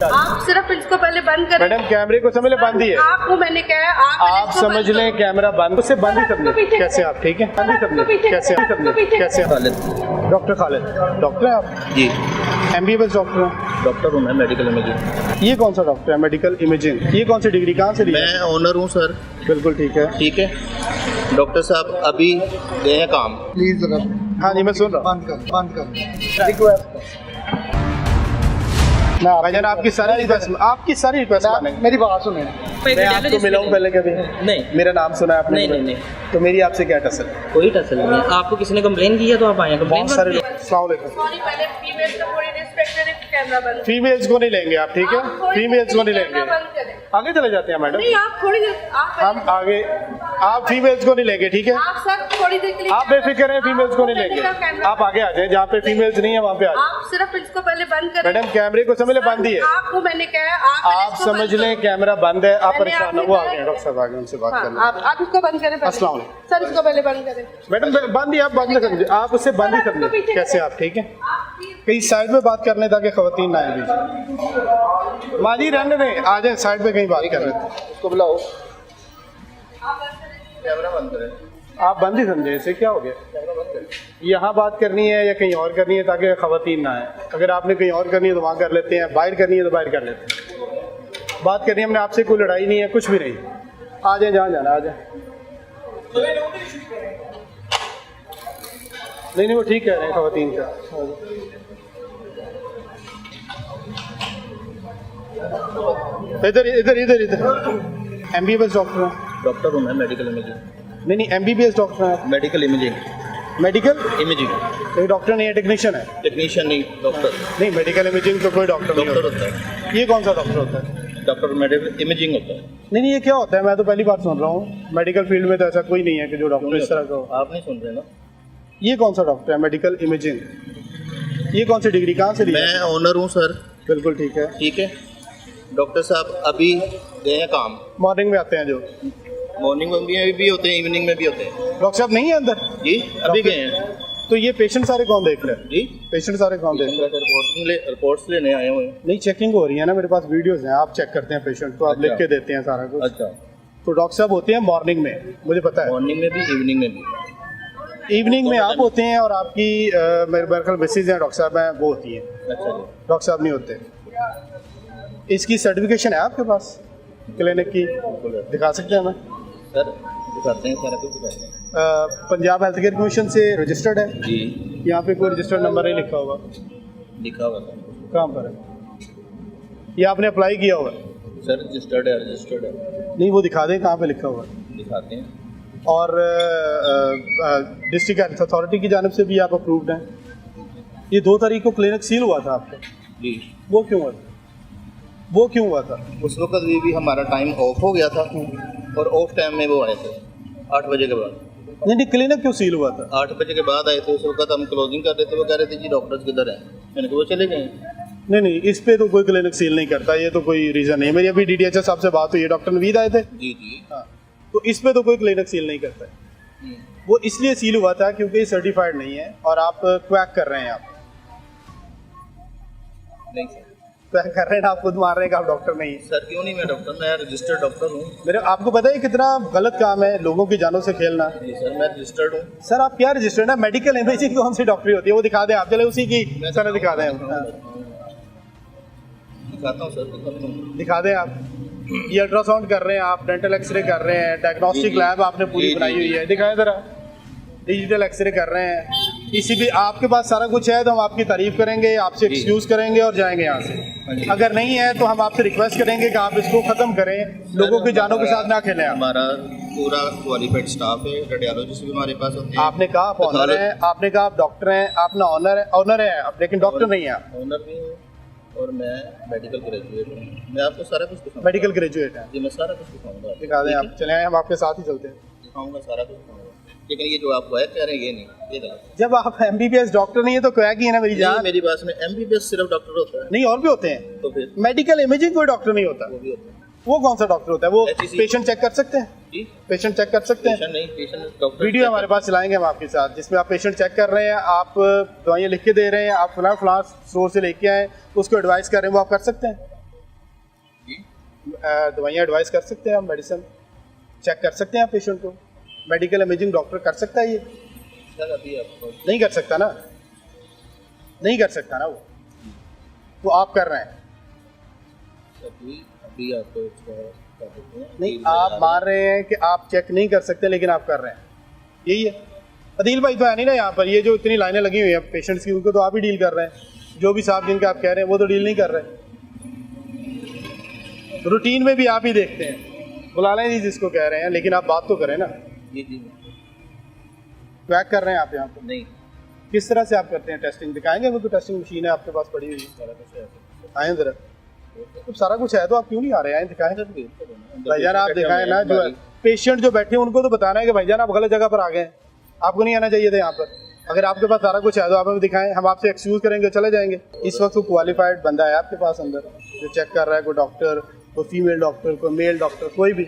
आप सिर्फ इसको पहले बंद करें। मैडम कैमरे को समझ ले बंद ही है। आपको मैंने कहा आप समझ लें कैमरा बंद, उससे बंद ही सबने। कैसे आप ठीक है? बंद ही सबने। कैसे सबने? कैसे? डॉक्टर खालिद डॉक्टर है आप? जी MBBS डॉक्टर हैं? डॉक्टर हूँ मैं, मेडिकल इमेजिंग। ये कौन सा डॉक्टर है? Medical imaging. ये कौन सी डिग्री कहाँ से ली? मैं ओनर हूँ सर। बिल्कुल ठीक है। ठीक है डॉक्टर साहब अभी गए हैं काम। प्लीज जरा हाँ जी मैं सुन रहा हूँ। बंद कर ना भाईजान आपकी सारी रिक्वेस्ट मानेंगे। मेरी बात सुने। मैं आपको मिला हूँ पहले कभी? नहीं मेरा नाम सुना है आपने? नहीं। तो मेरी आपसे क्या टसल? कोई टसल नहीं है। आपको किसी ने कंप्लेन की है तो आप आए कंप्लेन बहुत सारे अस्सलाम वालेकुम। सॉरी पहले फीमेल को थोड़ी रिस्पेक्ट करें, कैमरा बंद। फीमेल्स को नहीं लेंगे आप ठीक है? फीमेल्स को नहीं लेंगे। कैमरा बंद करें। आगे चले जाते हैं मैडम। नहीं आप थोड़ी देर हम आगे आप फीमेल्स को नहीं लेंगे ठीक है? आप सर थोड़ी देर के लिए आप बेफिक्र हैं, फीमेल्स को नहीं लेंगे। आप आगे आ जाए, जहाँ पे फीमेल्स नहीं है वहाँ पे आ जाए। आप सिर्फ इसको पहले बंद करें। मैडम कैमरे को समझ ले बंद ही है। आपको मैंने कहा आप समझ लें कैमरा बंद है। आप परेशान वो आ गए डॉक्टर साहब आ गए, उनसे बात कर लें। आप इसको बंद करें पहले। अस्सलाम वालेकुम। सर इसको पहले बंद करें। मैडम बंद ही आप बंद कर दीजिए। आप उससे बंद ही कर लीजिए। कैसे आप ठीक है? कहीं साइड में बात करने ताकि खवातीन ना आए बीच। माँ जी रहने दें, आ जाए साइड पे कहीं बात कर रहे थे। उसको बुलाओ। कैमरा बंद करें। आप बंद ही समझे, इसे क्या हो गया? यहाँ बात करनी है या कहीं और करनी है ताकि खवातीन ना आए? अगर आपने कहीं और करनी है तो वहाँ कर लेते हैं, बाहर करनी है तो बाहर कर लेते हैं। बात करनी है हमने आपसे, कोई लड़ाई नहीं है, कुछ भी नहीं। आ जाए जहाँ जाना, आ जाए। नहीं वो ठीक कह रहे हैं खवातीन का। इधर इधर इधर इधर MBBS डॉक्टर हैं? डॉक्टर हूँ मैं, मेडिकल इमेजिंग। नहीं MBBS डॉक्टर हैं? Medical imaging. मेडिकल इमेजिंग कोई डॉक्टर नहीं है, टेक्नीशियन है? टेक्नीशियन नहीं, डॉक्टर। नहीं मेडिकल इमेजिंग तो कोई डॉक्टर नहीं डॉक्टर होता। होता है। ये कौन सा डॉक्टर होता है? डॉक्टर मेडिकल इमेजिंग होता है। नहीं ये क्या होता है? मैं तो पहली बार सुन रहा हूँ। मेडिकल फील्ड में तो ऐसा कोई नहीं है कि जो डॉक्टर इस तरह का हो। आप नहीं सुन रहे ना? ये कौन सा डॉक्टर है? Medical imaging. ये कौन सी डिग्री कहाँ से ली? मैं ओनर हूँ सर। बिल्कुल ठीक है। ठीक है डॉक्टर साहब अभी गए हैं काम। मॉर्निंग में आते हैं जो? मॉर्निंग में भी होते हैं, इवनिंग में भी होते हैं। डॉक्टर साहब नहीं है अंदर? जी अभी गए हैं। तो ये पेशेंट सारे कौन देख रहे हैं? जी पेशेंट सारे कौन देख रहे हैं? रिपोर्ट्स लेने आए हुए हैं। नहीं चेकिंग हो रही है ना, मेरे पास वीडियोस हैं, आप चेक करते हैं पेशेंट तो आप लिख के देते हैं सारा कुछ। अच्छा तो डॉक्टर साहब होते हैं मॉर्निंग में, मुझे पता है। मॉर्निंग में भी इवनिंग में भी। इवनिंग में आप होते हैं और आपकी मेरे ख्याल मिसेज हैं डॉक्टर साहब हैं वो होती हैं। अच्छा जी। डॉक्टर साहब नहीं होते। इसकी सर्टिफिकेशन है आपके पास क्लिनिक की? दिखा सकते हैं हमें? सर दिखाते हैं, सारा कुछ दिखाते हैं। पंजाब हेल्थ केयर कमीशन से रजिस्टर्ड है? जी यहाँ पे कोई रजिस्टर्ड नंबर नहीं लिखा होगा? लिखा हुआ था। कहाँ पर है? ये आपने अप्लाई किया होगा? सर रजिस्टर्ड है। नहीं वो दिखा दें कहाँ पे लिखा हुआ है। दिखाते हैं। और डिस्ट्रिक्ट हेल्थ अथॉरिटी की जानिब से भी आप अप्रूव्ड हैं? ये 2 तारीख को क्लिनिक सील हुआ था आपका? जी वो क्यों हुआ था? वो क्यों हुआ था? उस वक्त भी हमारा टाइम ऑफ हो गया था और ऑफ टाइम में वो आए थे 8 बजे के बाद। नहीं क्लिनिक क्यों सील हुआ था? 8 बजे के बाद आए थे। उस वक्त हम क्लोजिंग कर रहे थे। वो कह रहे थे जी डॉक्टर्स किधर हैं? मैंने कहा वो चले गए। नहीं इस पे तो कोई क्लिनिक सील नहीं करता, ये तो कोई रीज़न नहीं है। मेरी अभी DDHS साहब से बात हुई है, डॉक्टर नवीद आए थे। जी हाँ तो इस पे तो कोई क्लिनिक सील नहीं करता है। वो इसलिए सील हुआ था क्योंकि ये सर्टिफाइड नहीं है और आप क्वैक कर रहे हैं। आप नहीं सर क्वैक कर रहे हैं, आप खुद मान रहे हैं कि आप डॉक्टर नहीं है। सर क्यों नहीं, मैं डॉक्टर, मैं रजिस्टर्ड डॉक्टर हूँ। मेरे आपको पता है कितना गलत काम है लोगों की जानों से खेलना? जी सर मैं रजिस्टर्ड हूँ। सर आप क्या रजिस्टर्ड है? मेडिकल इमेजिंग कौन सी डॉक्टरी होती है? वो दिखा दें आप, चले उसी की तरह दिखा दें। दिखाता हूँ सर, दिखा दें आप। ये अल्ट्रासाउंड कर रहे हैं आप, डेंटल एक्सरे कर रहे हैं, डायग्नोस्टिक लैब आपने पूरी बनाई हुई है, दिखाएं जरा। डिजिटल एक्सरे कर रहे हैं, इसी भी आपके पास सारा कुछ है तो हम आपकी तारीफ करेंगे, आपसे एक्सक्यूज करेंगे और जाएंगे यहाँ से। अगर नहीं है तो हम आपसे रिक्वेस्ट करेंगे कि आप इसको खत्म करें, लोगों की जानों के साथ ना खेलें। हमारा पूरा क्वालिफाइड स्टाफ है, रेडियोलॉजिस्ट भी हमारे पास होते हैं। आपने कहा आप ऑनर हैं, आपने कहा आप डॉक्टर हैं, आपने ऑनर है आप, लेकिन डॉक्टर नहीं है आप। ऑनर भी हूँ और मैं मेडिकल ग्रेजुएट हूँ। मैं आपको सारा कुछ दिखाऊंगा। मेडिकल ग्रेजुएट है जी मैं सारा कुछ दिखाऊंगा। दिखा दें आप, चले आए हम आपके साथ ही चलते हैं। दिखाऊंगा सारा कुछ दिखाऊंगा, लेकिन ये जो आप क्वैक कह रहे हैं ये नहीं, ये गलत। जब आप MBBS डॉक्टर नहीं है तो क्वैक ही है ना मेरी जान। मेरी बात में MBBS सिर्फ डॉक्टर होता है? नहीं और भी होते हैं। तो फिर मेडिकल इमेजिंग कोई डॉक्टर नहीं होता। वो भी होता है। वो कौन सा डॉक्टर होता है? वो HEC पेशेंट चेक कर सकते हैं? जी पेशेंट चेक कर सकते हैं? पेशेंट नहीं, पेशेंट डॉक्टर। वीडियो हमारे पास चलाएंगे हम आपके साथ, जिसमें आप पेशेंट चेक कर रहे हैं, आप दवाइयाँ लिख के दे रहे हैं, आप फलां स्टोर से लेके आए, उसको एडवाइस कर रहे हैं, वो आप कर सकते हैं? दवाइयाँ एडवाइस कर सकते हैं आप, मेडिसिन चेक कर सकते हैं आप पेशेंट को, मेडिकल इमेजिंग डॉक्टर कर सकता है ये? सर अभी आपको नहीं कर सकता ना, नहीं कर सकता ना वो आप कर रहे हैं। अभी आपको क्या कहते हैं, नहीं, आप मान रहे हैं कि आप चेक नहीं कर सकते लेकिन आप कर रहे हैं, यही है। अदील भाई तो है नहीं ना यहाँ पर, ये जो इतनी लाइनें लगी हुई हैं पेशेंट्स की, उनको तो आप ही डील कर रहे हैं। जो भी साहब जिनके आप कह रहे हैं वो तो डील नहीं कर रहे, रूटीन में भी आप ही देखते हैं, बुला लें जी जिसको कह रहे हैं, लेकिन आप बात तो करें ना। जी क्वैक कर रहे हैं आप यहाँ पर, नहीं किस तरह से आप करते हैं टेस्टिंग? दिखाएंगे वो तो टेस्टिंग मशीन है आपके पास पड़ी हुई है, आए ज़रा। तो सारा कुछ है तो आप क्यों नहीं आ रहे हैं? दिखाएं भाईजान, आप दिखाएं ना। जो पेशेंट जो बैठे हैं उनको तो बताना है कि भाईजान आप गलत जगह पर आ गए, आपको नहीं आना चाहिए था यहाँ पर। अगर आपके पास सारा कुछ है तो आप हमें दिखाएं, हम आपसे एक्सक्यूज करेंगे, चले जाएंगे। इस वक्त वो क्वालिफाइड बंदा है आपके पास अंदर जो चेक कर रहा है, कोई डॉक्टर, कोई फीमेल डॉक्टर, कोई मेल डॉक्टर, कोई भी।